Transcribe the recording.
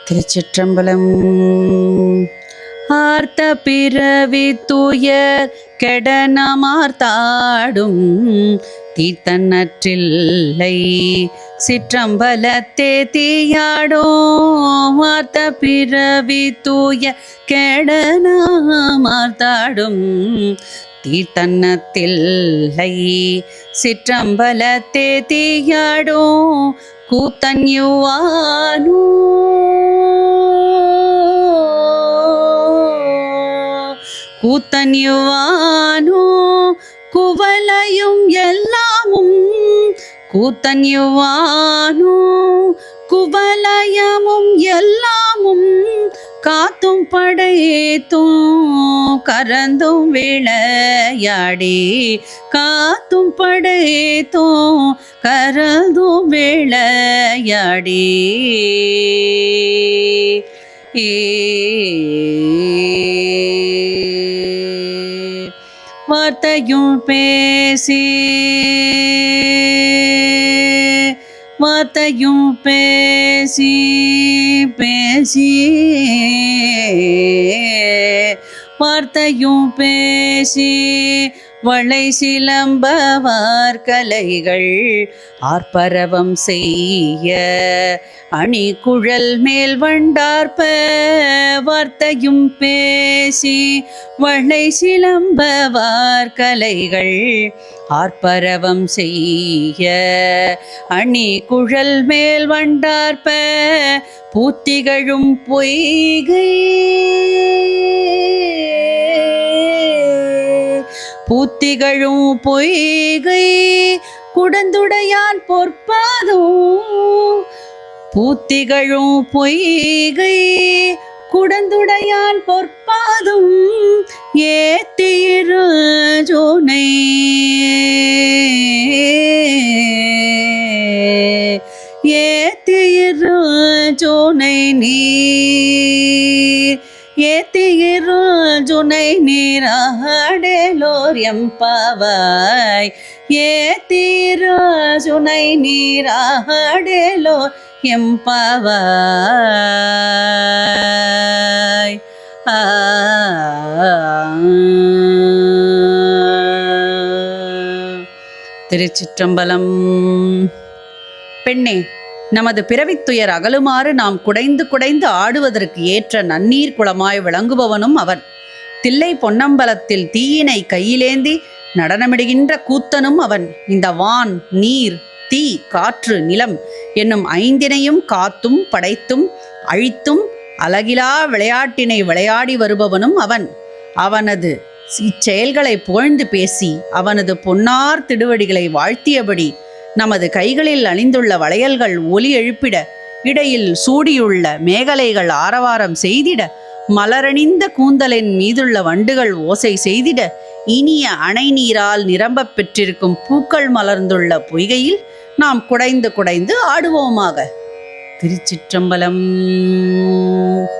திருச்சிற்றம்பலம். ஆர்த்த பிறவி தூயர் கெடனமார்த்தாடும் தீர்த்தன்னற்றில்லை சிற்றம்பலத்தே தீயாடும். ஆர்த்த பிறவி தூய கெடனமார்த்தாடும் தீர்த்தன்னத்தில்லை சிற்றம்பலத்தே தீயாடும். கூத்தன் யுவானோ கூத்தன் யுவானோ குவலையும் எல்லாமும். கூத்தன் யுவானோ குவலயமும் எல்லாமும் காத்தும் படைத்தும் கரந்தும் விளையாடி. காத்தும் படைத்தும் கரந்தும் விளையாடி. வார்த்தையும் பேசி வார்த்தையும் பேசி பேசி வார்த்தையும் பேசி வளை சிலம்பவார் கலைகள் ஆர்ப்பரவம் செய்ய அணி குழல் மேல் வண்டார்ப்ப. வார்த்தையும் பேசி வளை சிலம்பவார் கலைகள் ஆர்ப்பரவம் செய்ய அணி குழல் மேல் வண்டார்ப்ப. பூத்திகழும் பொய்கை பூத்திகழும் பொய்கை குடந்துடையான் பொற்பாதும். பூத்திகழும் பொய்கை குடந்துடையான் பொற்பாதும் ஏத்திரு ஜோனை ஏத்திரு ஜோனை நீர் ஏத்திரு ஜுனை நீராடலோர் எம்பாவாய். ஏத்திரு ஜுனை நீராடலோர் எம்பாவாய். திருச்சிற்றம்பலம். பெண்ணே, நமது பிறவித்துயர் அகலுமாறு நாம் குடைந்து குடைந்து ஆடுவதற்கு ஏற்ற நன்னீர் குளமாய் விளங்குபவனும் அவன். தில்லை பொன்னம்பலத்தில் தீயினை கையிலேந்தி நடனமிடுகின்ற கூத்தனும் அவன். இந்த வான், நீர், தீ, காற்று, நிலம் என்னும் ஐந்தினையும் காத்தும் படைத்தும் அழித்தும் அழகிலா விளையாட்டினை விளையாடி வருபவனும் அவன். அவனது இச்செயல்களை புகழ்ந்து பேசி அவனது பொன்னார் திருவடிகளை வாழ்த்தியபடி நமது கைகளில் அணிந்துள்ள வளையல்கள் ஒலி எழுப்பிட, இடையில் சூடியுள்ள மேகலைகள் ஆரவாரம் செய்திட, மலரணிந்த கூந்தலின் மீதுள்ள வண்டுகள் ஓசை செய்திட, இனிய அணை நீரால் நிரம்பப் பெற்றிருக்கும் பூக்கள் மலர்ந்துள்ள பொய்கையில் நாம் குடைந்து குடைந்து ஆடுவோமாக. திருச்சிற்றம்பலம்.